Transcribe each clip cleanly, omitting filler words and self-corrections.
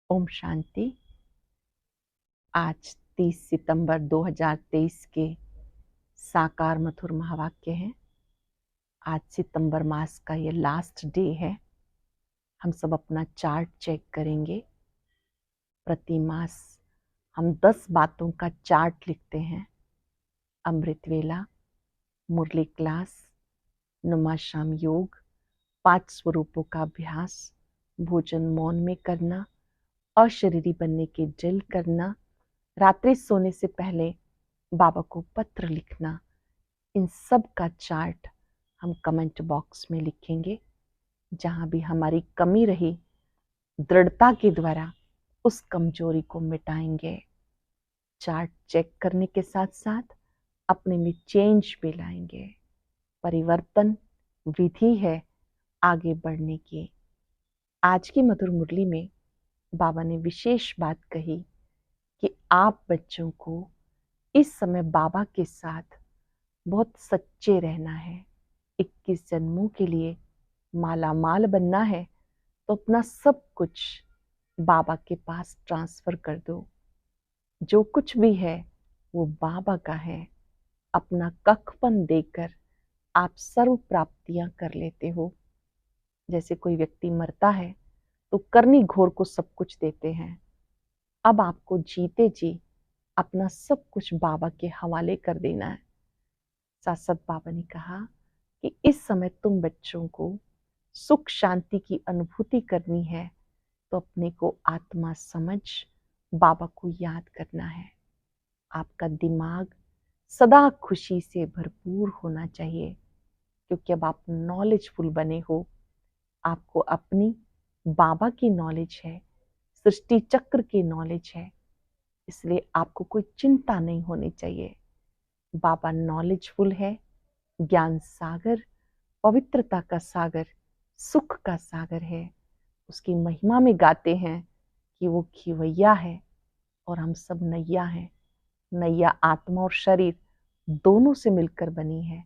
ओम शांति। आज 30 सितंबर 2023 के साकार मधुर महावाक्य हैं। आज सितंबर मास का ये लास्ट डे है। हम सब अपना चार्ट चेक करेंगे। प्रति मास हम 10 बातों का चार्ट लिखते हैं। अमृत वेला, मुरली क्लास, नुमा शाम योग, 5 स्वरूपों का अभ्यास, भोजन मौन में करना, अशरीरी बनने के ड्रिल करना, रात्रि सोने से पहले बाबा को पत्र लिखना, इन सब का चार्ट हम कमेंट बॉक्स में लिखेंगे। जहां भी हमारी कमी रही, दृढ़ता के द्वारा उस कमजोरी को मिटाएंगे। चार्ट चेक करने के साथ साथ अपने में चेंज भी लाएंगे। परिवर्तन विधि है आगे बढ़ने की। आज की मधुर मुरली में बाबा ने विशेष बात कही कि आप बच्चों को इस समय बाबा के साथ बहुत सच्चे रहना है। 21 जन्मों के लिए माला माल बनना है तो अपना सब कुछ बाबा के पास ट्रांसफर कर दो। जो कुछ भी है वो बाबा का है। अपना कखपन देकर आप सर्व प्राप्तियां कर लेते हो। जैसे कोई व्यक्ति मरता है तो करनी घोर को सब कुछ देते हैं। अब आपको जीते जी अपना सब कुछ बाबा के हवाले कर देना है। साथ साथ बाबा ने कहा कि इस समय तुम बच्चों को सुख शांति की अनुभूति करनी है तो अपने को आत्मा समझ बाबा को याद करना है। आपका दिमाग सदा खुशी से भरपूर होना चाहिए, क्योंकि अब आप नॉलेजफुल बने हो। आपको अपनी बाबा की नॉलेज है, सृष्टि चक्र की नॉलेज है, इसलिए आपको कोई चिंता नहीं होनी चाहिए। बाबा नॉलेजफुल है, ज्ञान सागर, पवित्रता का सागर, सुख का सागर है। उसकी महिमा में गाते हैं कि वो खिवैया है और हम सब नैया हैं। नैया आत्मा और शरीर दोनों से मिलकर बनी है।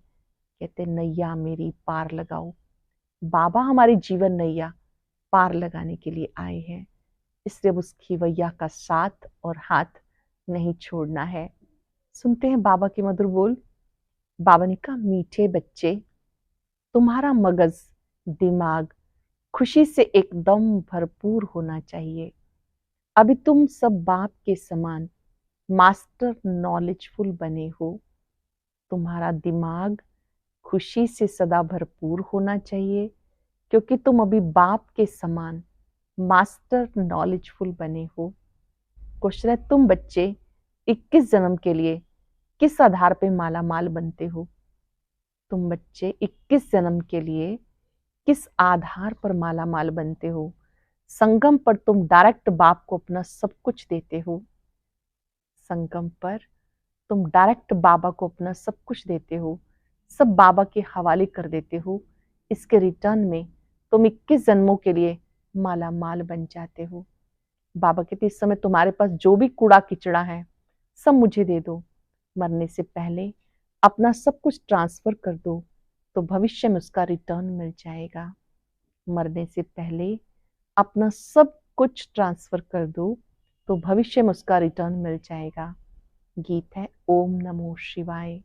कहते नैया मेरी पार लगाओ। बाबा हमारी जीवन नैया पार लगाने के लिए आए हैं, इसलिए उस खिवैया का साथ और हाथ नहीं छोड़ना है। सुनते हैं बाबा के मधुर बोल। बाबा ने कहा, मीठे बच्चे, तुम्हारा मगज दिमाग खुशी से एकदम भरपूर होना चाहिए। अभी तुम सब बाप के समान मास्टर नॉलेजफुल बने हो। तुम्हारा दिमाग खुशी से सदा भरपूर होना चाहिए, क्योंकि तुम अभी बाप के समान मास्टर नॉलेजफुल बने हो। क्वेश्चन है, तुम बच्चे 21 जन्म के लिए किस आधार पे माला माल बनते हो? तुम बच्चे 21 जन्म के लिए किस आधार पर माला माल बनते हो? संगम पर तुम डायरेक्ट बाप को अपना सब कुछ देते हो। संगम पर तुम डायरेक्ट बाबा को अपना सब कुछ देते हो, सब बाबा के हवाले कर देते हो। इसके रिटर्न में तुम 21 जन्मों के लिए माला माल बन जाते हो। बाबा कहते, इस समय तुम्हारे पास जो भी कूड़ा किचड़ा है सब मुझे दे दो। मरने से पहले अपना सब कुछ ट्रांसफर कर दो तो भविष्य में उसका रिटर्न मिल जाएगा। मरने से पहले अपना सब कुछ ट्रांसफर कर दो तो भविष्य में उसका रिटर्न मिल जाएगा। गीत है ओम नमो शिवाय।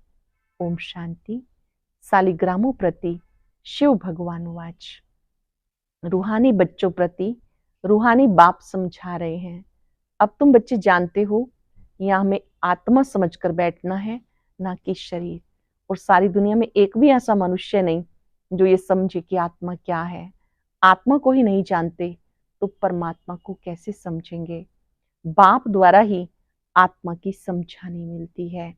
ओम शांति। सालिग्रामों प्रति शिव भगवान वाच। रूहानी बच्चों प्रति रूहानी बाप समझा रहे हैं। अब तुम बच्चे जानते हो, यहाँ हमें आत्मा समझकर बैठना है, ना कि शरीर। और सारी दुनिया में एक भी ऐसा मनुष्य नहीं जो ये समझे कि आत्मा क्या है। आत्मा को ही नहीं जानते तो परमात्मा को कैसे समझेंगे? बाप द्वारा ही आत्मा की समझानी मिलती है।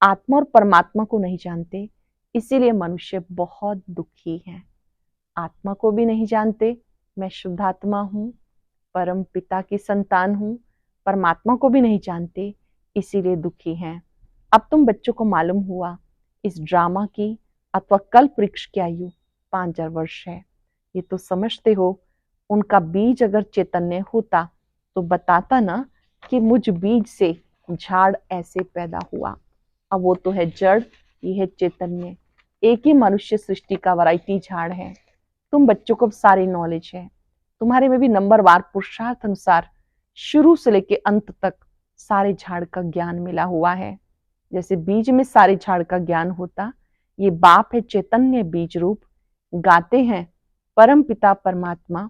आत्मा और परमात्मा को नहीं जानते, इसीलिए मनुष्य बहुत दुखी है। आत्मा को भी नहीं जानते, मैं शुद्ध आत्मा हूँ, परम पिता की संतान हूँ। परमात्मा को भी नहीं जानते, इसीलिए दुखी हैं। अब तुम बच्चों को मालूम हुआ इस ड्रामा की अथवा कल्प वृक्ष की आयु 5000 वर्ष है। ये तो समझते हो, उनका बीज अगर चैतन्य होता तो बताता ना कि मुझ बीज से झाड़ ऐसे पैदा हुआ। अब वो तो है जड़, ये है चैतन्य। एक ही मनुष्य सृष्टि का वैरायटी झाड़ है। तुम बच्चों को सारी नॉलेज है, तुम्हारे में भी नंबरवार पुरुषार्थ अनुसार शुरू से लेके अंत तक सारे झाड़ का ज्ञान मिला हुआ है। जैसे बीज में सारे झाड़ का ज्ञान होता, ये बाप है चैतन्य बीज रूप, गाते हैं परम पिता परमात्मा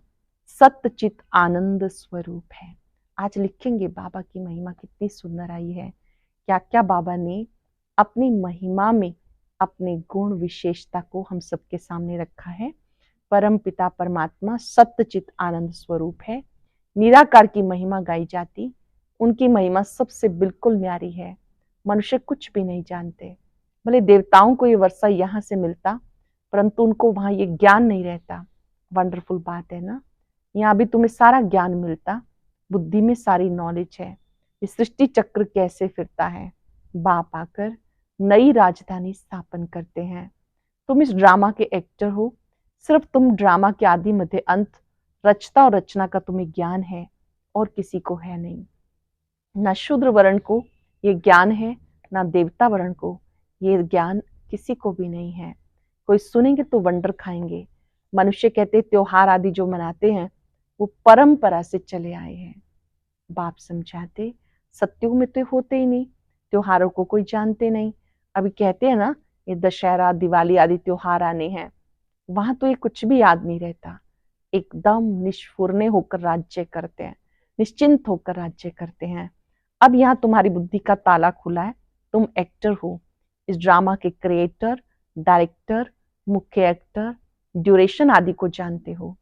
सत्यचित आनंद स्वरूप है। आज लिखेंगे बाबा की महिमा कितनी सुंदर आई है, क्या क्या बाबा ने अपनी महिमा में अपने गुण विशेषता को हम सबके सामने रखा है। परम पिता परमात्मा सत्यचित आनंद स्वरूप है। निराकार की महिमा गाई जाती, उनकी महिमा सबसे बिल्कुल न्यारी है। मनुष्य कुछ भी नहीं जानते, भले देवताओं को ये वर्षा यहाँ से मिलता, परंतु उनको वहां ये ज्ञान नहीं रहता। वंडरफुल बात है ना, यहाँ भी तुम्हें सारा ज्ञान मिलता, बुद्धि में सारी नॉलेज है। ये सृष्टि चक्र कैसे फिरता है, बाप आकर नई राजधानी स्थापन करते हैं। तुम इस ड्रामा के एक्टर हो, सिर्फ तुम ड्रामा के आदि मध्य अंत, रचता और रचना का तुम्हें ज्ञान है और किसी को है नहीं। न शूद्र वर्ण को ये ज्ञान है, ना देवता वर्ण को ये ज्ञान किसी को भी नहीं है। कोई सुनेंगे तो वंडर खाएंगे। मनुष्य कहते त्योहार आदि जो मनाते हैं वो परंपरा से चले आए हैं। बाप समझाते सत्युग में तो होते ही नहीं, त्योहारों को कोई जानते नहीं। अभी कहते हैं ना ये दशहरा दिवाली आदि त्योहार आने हैं, वहां तो ये कुछ भी याद नहीं रहता। एकदम निष्फुरने होकर राज्य करते हैं, निश्चिंत होकर राज्य करते हैं। अब यहाँ तुम्हारी बुद्धि का ताला खुला है, तुम एक्टर हो, इस ड्रामा के क्रिएटर, डायरेक्टर, मुख्य एक्टर, ड्यूरेशन आदि को जानते हो।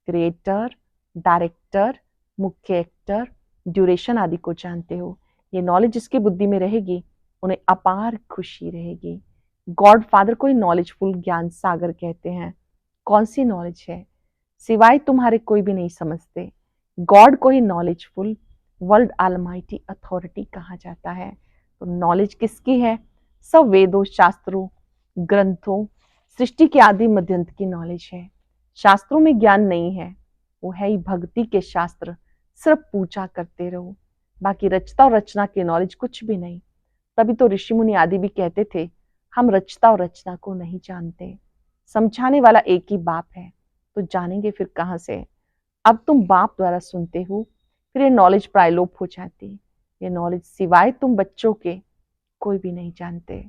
क्रिएटर, डायरेक्टर, मुख्य एक्टर, ड्यूरेशन आदि को जानते हो। ये नॉलेज जिसकी बुद्धि में रहेगी उन्हें अपार खुशी रहेगी। गॉड फादर को ही नॉलेजफुल ज्ञान सागर कहते हैं। कौन सी नॉलेज है, सिवाय तुम्हारे कोई भी नहीं समझते। गॉड को ही नॉलेजफुल वर्ल्ड ऑलमाइटी अथॉरिटी कहा जाता है। तो नॉलेज किसकी है, सब वेदों, शास्त्रों, ग्रंथों, सृष्टि के आदि मध्यंत की नॉलेज है। शास्त्रों में ज्ञान नहीं है, वो है ही भक्ति के शास्त्र। सिर्फ पूजा करते रहो, बाकी रचता और रचना की नॉलेज कुछ भी नहीं। तभी तो ऋषि मुनि आदि भी कहते थे हम रचता और रचना को नहीं जानते। समझाने वाला एक ही बाप है, तो जानेंगे फिर कहां से। अब तुम बाप द्वारा सुनते हो, फिर ये नॉलेज प्रायलोप हो जाती। ये नॉलेज सिवाय तुम बच्चों के कोई भी नहीं जानते।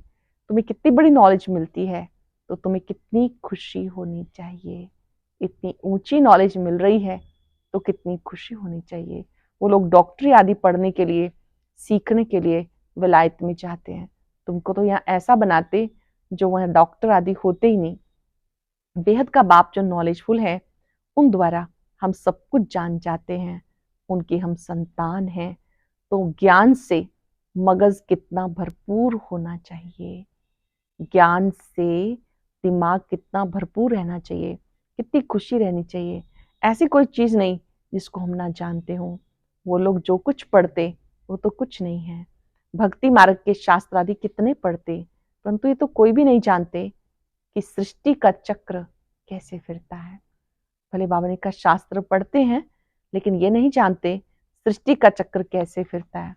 तुम्हें कितनी बड़ी नॉलेज मिलती है, तो तुम्हें कितनी खुशी होनी चाहिए। इतनी ऊंची नॉलेज मिल रही है तो कितनी खुशी होनी चाहिए। वो लोग डॉक्टरी आदि पढ़ने के लिए, सीखने के लिए विलायत में जाते हैं, तुमको तो यहाँ ऐसा बनाते जो वहाँ डॉक्टर आदि होते ही नहीं। बेहद का बाप जो नॉलेजफुल है, उन द्वारा हम सब कुछ जान जाते हैं, उनकी हम संतान हैं। तो ज्ञान से मगज कितना भरपूर होना चाहिए, ज्ञान से दिमाग कितना भरपूर रहना चाहिए, कितनी खुशी रहनी चाहिए। ऐसी कोई चीज नहीं जिसको हम ना जानते हो। वो लोग जो कुछ पढ़ते वो तो कुछ नहीं है। भक्ति मार्ग के शास्त्र आदि कितने पढ़ते, परंतु ये तो कोई भी नहीं जानते कि सृष्टि का चक्र कैसे फिरता है। भले बाबा ने का शास्त्र पढ़ते हैं, लेकिन ये नहीं जानते सृष्टि का चक्र कैसे फिरता है।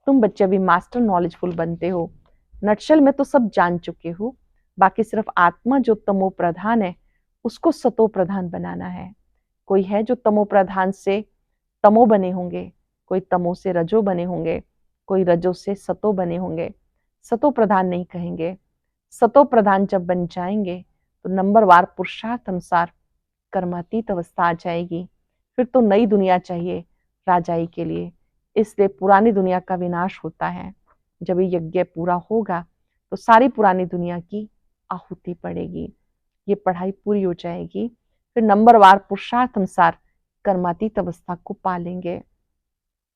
तुम बच्चे अभी मास्टर नॉलेजफुल बनते हो, नटशल में तो सब जान चुके हो। बाकी सिर्फ आत्मा जो तमो प्रधान है उसको सतो प्रधान बनाना है। कोई है जो तमो प्रधान से तमो बने होंगे, कोई तमो से रजो बने होंगे, कोई रजो से सतो बने होंगे। सतो प्रधान नहीं कहेंगे। सतो प्रधान जब बन जाएंगे तो नंबरवार पुरुषार्थ अनुसार कर्मातीत अवस्था आ जाएगी। फिर तो नई दुनिया चाहिए राजाई के लिए, इसलिए पुरानी दुनिया का विनाश होता है। जब ये यज्ञ पूरा होगा तो सारी पुरानी दुनिया की आहुति पड़ेगी, ये पढ़ाई पूरी हो जाएगी। फिर नंबरवार पुरुषार्थ अनुसार कर्मातीत अवस्था को पालेंगे।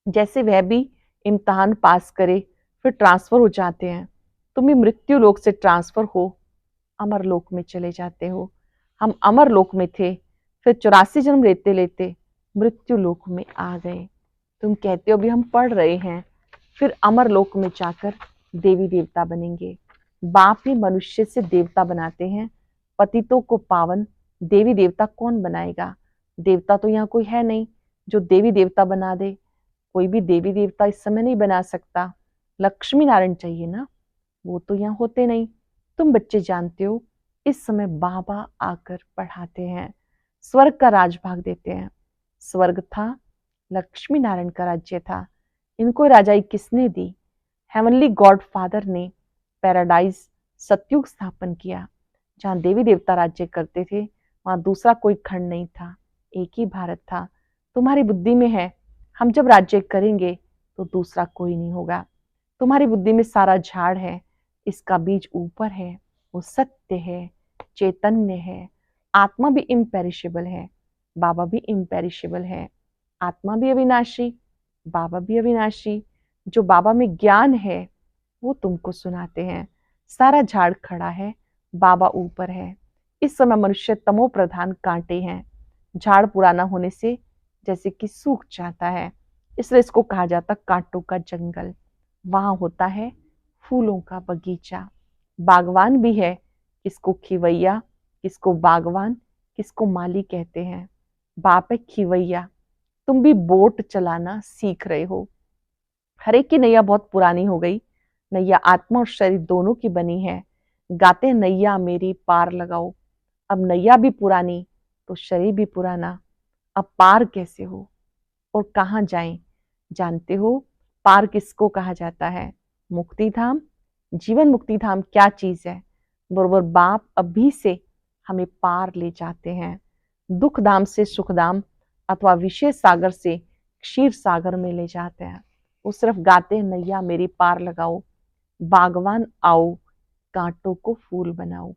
जैसे वह भी इम्तहान पास करे फिर ट्रांसफर हो जाते हैं, तुम भी मृत्यु लोक से ट्रांसफर हो अमर लोक में चले जाते हो। हम अमर लोक में थे, फिर 84 जन्म लेते लेते मृत्यु लोक में आ गए। तुम कहते हो अभी हम पढ़ रहे हैं, फिर अमर लोक में जाकर देवी देवता बनेंगे। बाप ही मनुष्य से देवता बनाते हैं, पतितों को पावन देवी देवता कौन बनाएगा। देवता तो यहाँ कोई है नहीं जो देवी देवता बना दे। कोई भी देवी देवता इस समय नहीं बना सकता, लक्ष्मी नारायण चाहिए ना, वो तो यहाँ होते नहीं। तुम बच्चे जानते हो इस समय बाबा आकर पढ़ाते हैं, स्वर्ग का राजभाग देते हैं। स्वर्ग था, लक्ष्मी नारायण का राज्य था। इनको राजाई किसने दी? हेवनली गॉड फादर ने पैराडाइज सतयुग स्थापन किया। जहाँ देवी देवता राज्य करते थे वहां दूसरा कोई खंड नहीं था, एक ही भारत था। तुम्हारी बुद्धि में है हम जब राज्य करेंगे तो दूसरा कोई नहीं होगा। तुम्हारी बुद्धि में सारा झाड़ है, इसका बीज ऊपर है, वो सत्य है, चैतन्य है। आत्मा भी इम्पेरिशेबल है, बाबा भी इम्पेरिशेबल है। आत्मा भी अविनाशी, बाबा भी अविनाशी। जो बाबा में ज्ञान है वो तुमको सुनाते हैं। सारा झाड़ खड़ा है, बाबा ऊपर है। इस समय मनुष्य तमो प्रधान कांटे हैं। झाड़ पुराना होने से जैसे कि सूख जाता है, इसलिए इसको कहा जाता कांटों का जंगल। वहां होता है फूलों का बगीचा। बागवान भी है, किसको खिवैया, किसको बागवान, किसको माली कहते हैं। बाप है खिवैया। तुम भी बोट चलाना सीख रहे हो। हर एक की नैया बहुत पुरानी हो गई। नैया आत्मा और शरीर दोनों की बनी है। गाते नैया मेरी पार लगाओ। अब नैया भी पुरानी तो शरीर भी पुराना। अब पार कैसे हो और कहाँ जाएं? जानते हो पार किसको कहा जाता है? मुक्ति धाम। जीवन मुक्ति धाम क्या चीज है? बरोबर बाप अभी से हमें पार ले जाते हैं। दुख धाम से सुख धाम अथवा विषय सागर से क्षीर सागर में ले जाते हैं। वो सिर्फ गाते नैया मेरी पार लगाओ। बागवान आओ, कांटों को फूल बनाओ।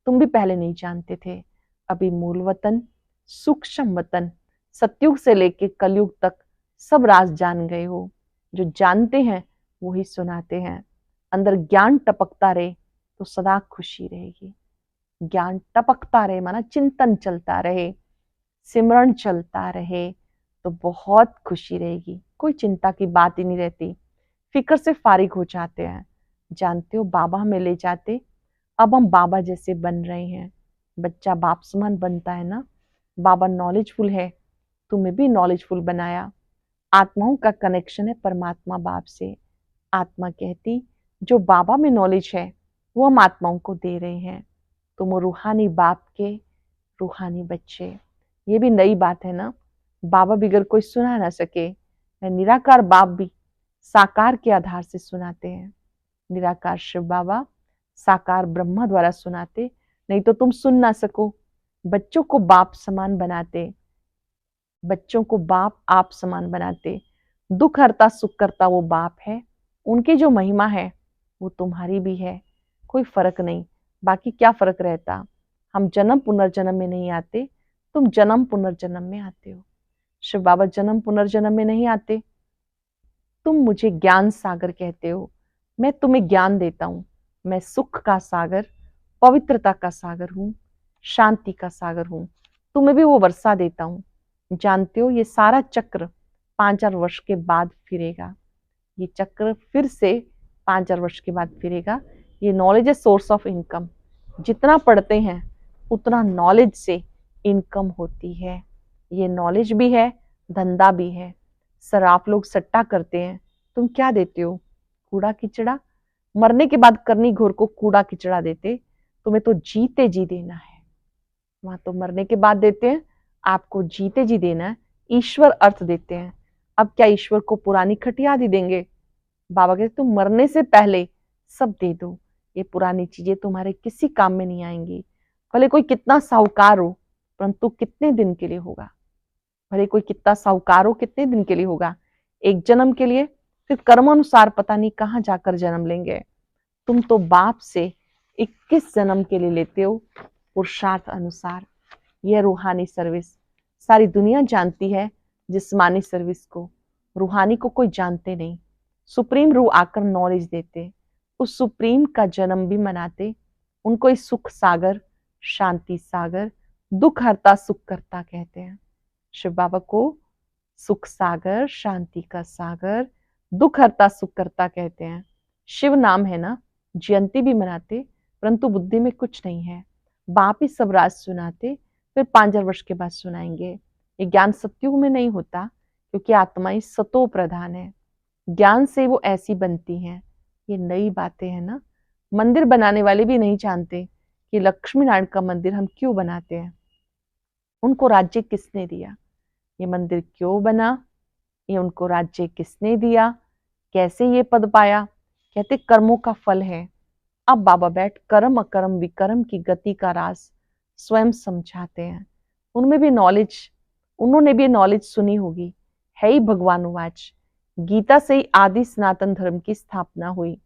तुम भी पहले नहीं जानते थे। अभी मूल वतन, सूक्ष्म वतन, सतयुग से लेके कलयुग तक सब राज जान गए हो। जो जानते हैं वही सुनाते हैं। अंदर ज्ञान टपकता रहे तो सदा खुशी रहेगी। ज्ञान टपकता रहे माना चिंतन चलता रहे, सिमरण चलता रहे तो बहुत खुशी रहेगी। कोई चिंता की बात ही नहीं रहती, फिक्र से फारिग हो जाते हैं। जानते हो बाबा हमें ले जाते, अब हम बाबा जैसे बन रहे हैं। बच्चा बाप समान बनता है ना। बाबा नॉलेजफुल है, तुम्हें भी नॉलेजफुल बनाया। आत्माओं का कनेक्शन है परमात्मा बाप से। आत्मा कहती जो बाबा में नॉलेज है वो हम आत्माओं को दे रहे हैं। तुम रूहानी बाप के रूहानी बच्चे। ये भी नई बात है ना। बाबा बिगर कोई सुना ना सके। निराकार बाप भी साकार के आधार से सुनाते हैं। निराकार शिव बाबा साकार ब्रह्मा द्वारा सुनाते, नहीं तो तुम सुन ना सको। बच्चों को बाप समान बनाते, बच्चों को बाप आप समान बनाते। दुख हरता सुख करता वो बाप है। उनकी जो महिमा है वो तुम्हारी भी है। कोई फर्क नहीं। बाकी क्या फर्क रहता? हम जन्म पुनर्जन्म में नहीं आते, तुम जन्म पुनर्जन्म में आते हो। शिव बाबा जन्म पुनर्जन्म में नहीं आते। तुम मुझे ज्ञान सागर कहते हो, मैं तुम्हें ज्ञान देता हूं। मैं सुख का सागर, पवित्रता का सागर हूं, शांति का सागर हूं। तुम्हें भी वो वर्षा देता हूं। जानते हो ये सारा चक्र 5000 वर्ष के बाद फिरेगा। ये चक्र फिर से 5000 वर्ष के बाद फिरेगा। ये नॉलेज है सोर्स ऑफ इनकम। जितना पढ़ते हैं उतना नॉलेज से इनकम होती है। ये नॉलेज भी है, धंधा भी है। सर आप लोग सट्टा करते हैं, तुम क्या देते हो? कूड़ा किचड़ा। मरने के बाद करनी घोर को कूड़ा किचड़ा देते, तुम्हें तो जीते जी देना है। वहां तो मरने के बाद देते हैं, आपको जीते जी देना है। ईश्वर अर्थ देते हैं। अब क्या ईश्वर को पुरानी खटिया दी देंगे? बाबा कहते तुम मरने से पहले सब दे दो। ये पुरानी चीजें तुम्हारे किसी काम में नहीं आएंगी। भले कोई कितना साहूकार हो, परंतु कितने दिन के लिए होगा? भले कोई कितना साहूकार हो, कितने दिन के लिए होगा? एक जन्म के लिए। फिर कर्म अनुसार पता नहीं कहाँ जाकर जन्म लेंगे। तुम तो बाप से 21 जन्म के लिए लेते हो पुरुषार्थ अनुसार। यह रूहानी सर्विस सारी दुनिया जानती है, जिस्मानी सर्विस को रूहानी को कोई जानते नहीं। सुप्रीम रूह आकर नॉलेज देते, उस सुप्रीम का जन्म भी मनाते। उनको इस सुख सागर, शांति सागर, दुख हरता सुख करता कहते हैं। शिव बाबा को सुख सागर, शांति का सागर, दुख हरता सुख करता कहते हैं। शिव नाम है ना। जयंती भी मनाते, परंतु बुद्धि में कुछ नहीं है। बाप ही सब राज सुनाते, फिर 5000 वर्ष के बाद सुनाएंगे। ये ज्ञान सतयुग में नहीं होता, क्योंकि आत्माएं सतो प्रधान है। ज्ञान से वो ऐसी बनती हैं। ये नई बातें हैं ना। मंदिर बनाने वाले भी नहीं जानते कि लक्ष्मी नारायण का मंदिर हम क्यों बनाते हैं। उनको राज्य किसने दिया? ये मंदिर क्यों बना? ये उनको राज्य किसने दिया, कैसे ये पद पाया? कहते कर्मों का फल है। अब बाबा बैठ कर्म अकर्म विकर्म की गति का राज स्वयं समझाते हैं। उनमें भी नॉलेज, उन्होंने भी नॉलेज सुनी होगी। है ही भगवानुवाच, गीता से ही आदि सनातन धर्म की स्थापना हुई।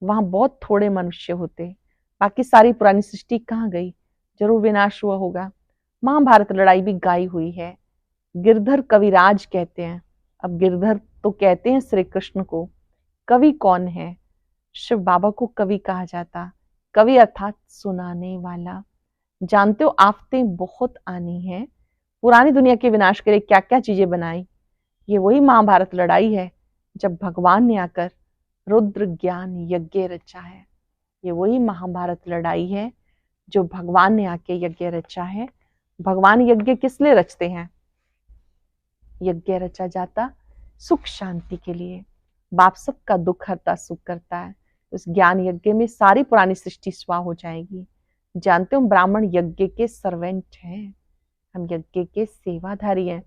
वहां बहुत थोड़े मनुष्य होते, बाकी सारी पुरानी सृष्टि कहाँ गई? जरूर विनाश हुआ होगा। महाभारत लड़ाई भी गाई हुई है। गिरधर कविराज कहते हैं। अब गिरधर तो कहते हैं श्री कृष्ण को, कवि कौन है? शिव बाबा को कवि कहा जाता। कवि अर्थात सुनाने वाला। जानते हो आफतें बहुत आनी है। पुरानी दुनिया के विनाश के लिए क्या क्या चीजें बनाई? ये वही महाभारत लड़ाई है जब भगवान ने आकर रुद्र ज्ञान यज्ञ रचा है। ये वही महाभारत लड़ाई है जो भगवान ने आके यज्ञ रचा है। भगवान यज्ञ किस लिए रचते हैं? यज्ञ रचा जाता सुख शांति के लिए। बाप सबका दुख हरता सुख करता है। उस ज्ञान यज्ञ में सारी पुरानी सृष्टि स्वाह हो जाएगी। जानते हो ब्राह्मण यज्ञ के सर्वेंट हैं, हम यज्ञ के सेवाधारी हैं।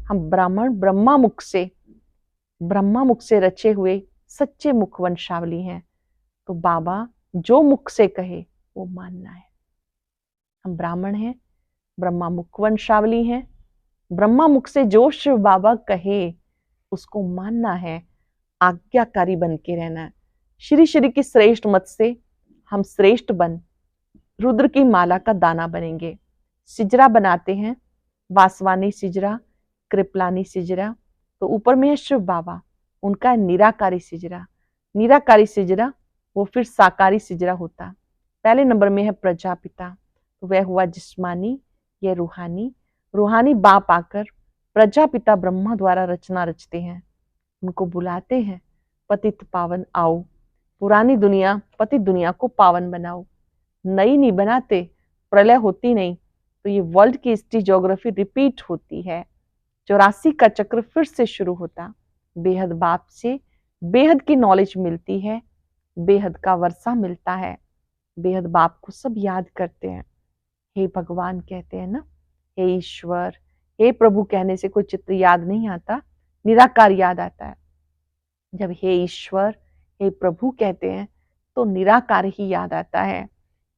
हम ब्राह्मण ब्रह्मा मुख से रचे हुए सच्चे मुख वंशावली हैं। तो बाबा जो मुख से कहे वो मानना है। हम ब्राह्मण हैं, ब्रह्मा मुख वंशावली हैं। ब्रह्मा मुख से जो शिव बाबा कहे उसको मानना है, आज्ञाकारी बन के रहना है। श्री श्री की श्रेष्ठ मत से हम श्रेष्ठ बन रुद्र की माला का दाना बनेंगे। सिजरा बनाते हैं, वासवानी सिजरा, कृपलानी सिजरा। तो ऊपर में है शिव बाबा, उनका है निराकारी सिजरा। निराकारी सिजरा वो फिर साकारी सिजरा होता। पहले नंबर में है प्रजापिता, तो वह हुआ जिस्मानी, यह रूहानी। रूहानी बाप आकर प्रजापिता ब्रह्मा द्वारा रचना रचते हैं। उनको बुलाते हैं, पतित पावन आओ, पुरानी दुनिया पतित दुनिया को पावन बनाओ। नई नहीं बनाते, प्रलय होती नहीं तो ये वर्ल्ड की हिस्ट्री ज्योग्राफी रिपीट होती है। 84 का चक्र फिर से शुरू होता। बेहद बाप से बेहद की नॉलेज मिलती है, बेहद का वर्षा मिलता है। बेहद बाप को सब याद करते हैं। हे भगवान कहते हैं ना, हे ईश्वर, हे प्रभु कहने से कोई चित्र याद नहीं आता, निराकार याद आता है। जब हे ईश्वर हे प्रभु कहते हैं तो निराकार ही याद आता है।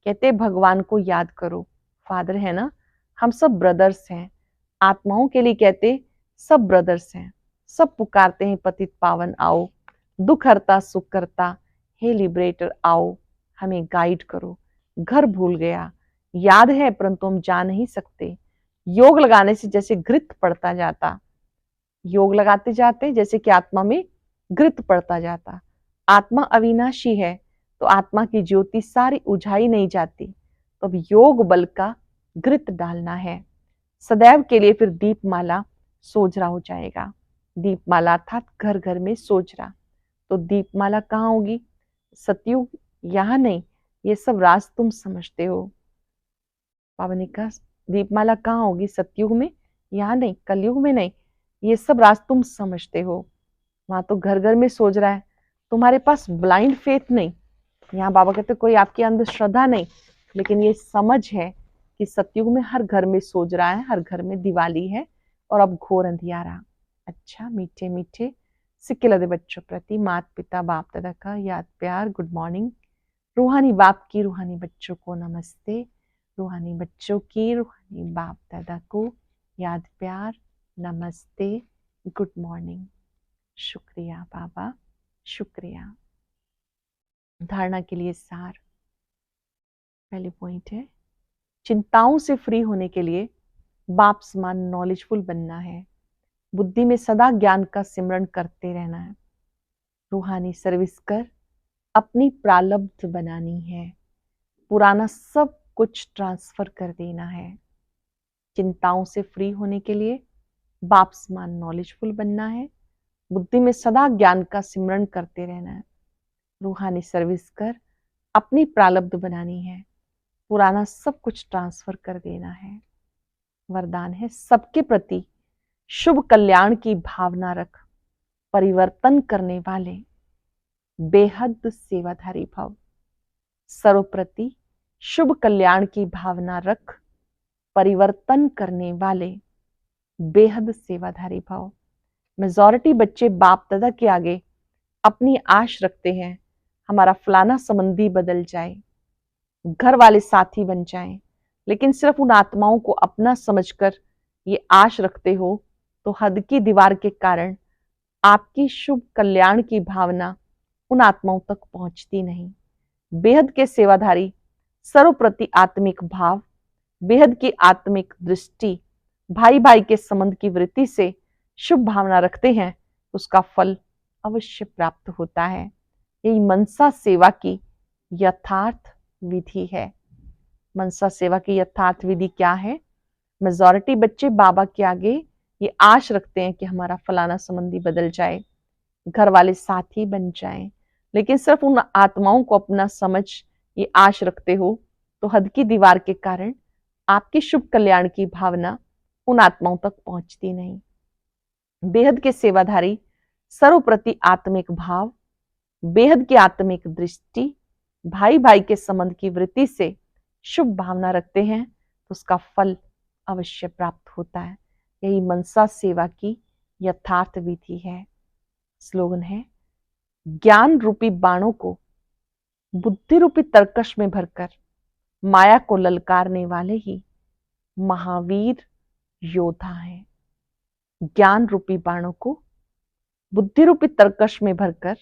कहते भगवान को याद करो, फादर है ना, हम सब ब्रदर्स हैं। आत्माओं के लिए कहते सब ब्रदर्स हैं। सब पुकारते हैं पतित पावन आओ, दुख हरता सुख करता, हे लिबरेटर आओ, हमें गाइड करो। घर भूल गया, याद है परंतु हम जा नहीं सकते। योग लगाने से जैसे घृत पड़ता जाता, योग लगाते जाते जैसे कि आत्मा में घृत पड़ता जाता। आत्मा अविनाशी है तो आत्मा की ज्योति सारी उझाई नहीं जाती। तो अब योग बल का घृत डालना है। सदैव के लिए फिर दीपमाला सोजरा हो जाएगा। दीपमाला अर्थात घर घर में सोजरा। तो दीपमाला कहाँ होगी? सतयुग यहाँ नहीं, ये सब राज तुम समझते हो। बाबा ने कहा दीपमाला कहाँ होगी? सतयुग में, यहाँ नहीं, कलयुग में नहीं, ये सब राज तुम समझते हो। वहां तो घर घर में सोच रहा है। तुम्हारे पास ब्लाइंड फेथ नहीं, यहाँ बाबा कहते कोई आपकी अंधश्रद्धा नहीं, लेकिन ये समझ है कि सतयुग में हर घर में सोच रहा है, हर घर में दिवाली है और अब घोर अंधियारा। अच्छा मीठे मीठे सिक्के लदे बच्चों प्रति माता पिता बाप दादा का याद प्यार, गुड मॉर्निंग। रूहानी बाप की रूहानी बच्चों को नमस्ते। रूहानी बच्चों की रूहानी बाप दादा को याद प्यार, नमस्ते, गुड मॉर्निंग। शुक्रिया बाबा, शुक्रिया। धारणा के लिए सार। पहले पॉइंट है, चिंताओं से फ्री होने के लिए बाप समान नॉलेजफुल बनना है। बुद्धि में सदा ज्ञान का सिमरण करते रहना है। रूहानी सर्विस कर अपनी प्रारब्ध बनानी है। पुराना सब कुछ ट्रांसफर कर देना है। चिंताओं से फ्री होने के लिए बाप समान नॉलेजफुल बनना है। बुद्धि में सदा ज्ञान का सिमरण करते रहना है। रूहानी सर्विस कर अपनी प्रारब्ध बनानी है। पुराना सब कुछ ट्रांसफर कर देना है। वरदान है, सबके प्रति शुभ कल्याण की भावना रख, परिवर्तन करने वाले बेहद सेवाधारी भव। सर्वप्रति शुभ कल्याण की भावना रख, परिवर्तन करने वाले बेहद सेवाधारी भव। मेजॉरिटी बच्चे बाप दादा के आगे अपनी आश रखते हैं हमारा फलाना संबंधी बदल जाए, घर वाले साथी बन जाएं, लेकिन सिर्फ उन आत्माओं को अपना समझकर ये आश रखते हो तो हद की दीवार के कारण आपकी शुभ कल्याण की भावना उन आत्माओं तक पहुंचती नहीं। बेहद के सेवाधारी सर्वप्रति आत्मिक भाव, बेहद की आत्मिक दृष्टि, भाई भाई के संबंध की वृत्ति से शुभ भावना रखते हैं, उसका फल अवश्य प्राप्त होता है। यही मनसा सेवा की यथार्थ विधि है। मनसा सेवा की यथार्थ विधि क्या है? मेजॉरिटी बच्चे बाबा के आगे ये आश रखते हैं कि हमारा फलाना संबंधी बदल जाए, घर वाले साथी बन जाएं, लेकिन सिर्फ उन आत्माओं को अपना समझ ये आश रखते हो तो हद की दीवार के कारण आपकी शुभ कल्याण की भावना उन आत्माओं तक पहुंचती नहीं। बेहद के सेवाधारी सर्वप्रति आत्मिक भाव, बेहद की आत्मिक दृष्टि, भाई भाई के संबंध की वृत्ति से शुभ भावना रखते हैं तो उसका फल अवश्य प्राप्त होता है। यही मनसा सेवा की यथार्थ विधि है। स्लोगन है, ज्ञान रूपी बाणों को बुद्धि रूपी तरकश में भरकर माया को ललकारने वाले ही महावीर योद्धा हैं। ज्ञान रूपी बाणों को बुद्धि रूपी तरकश में भरकर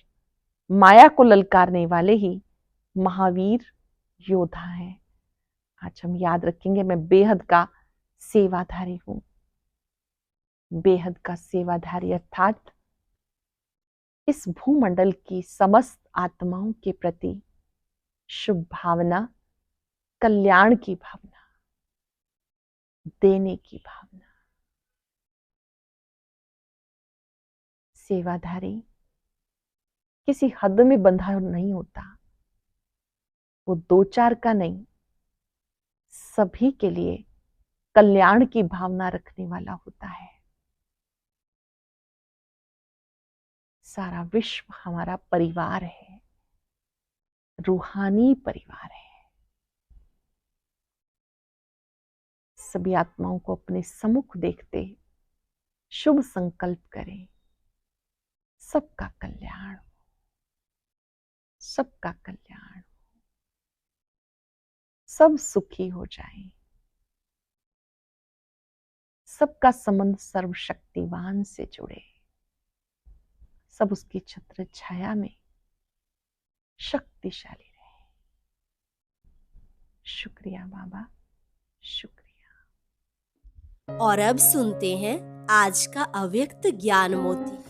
माया को ललकारने वाले ही महावीर योद्धा हैं। आज हम याद रखेंगे, मैं बेहद का सेवाधारी हूं। बेहद का सेवाधारी अर्थात इस भूमंडल की समस्त आत्माओं के प्रति शुभ भावना, कल्याण की भावना, देने की भावना। सेवाधारी किसी हद में बंधा नहीं होता, वो दो चार का नहीं, सभी के लिए कल्याण की भावना रखने वाला होता है। सारा विश्व हमारा परिवार है, रूहानी परिवार है। सभी आत्माओं को अपने सम्मुख देखते शुभ संकल्प करें, सबका कल्याण, सबका कल्याण, सब सुखी हो जाएं, सबका संबंध सर्वशक्तिवान से जुड़े, सब उसकी छत्र छाया में शक्तिशाली रहे। शुक्रिया बाबा, शुक्रिया। और अब सुनते हैं आज का अव्यक्त ज्ञान मोती।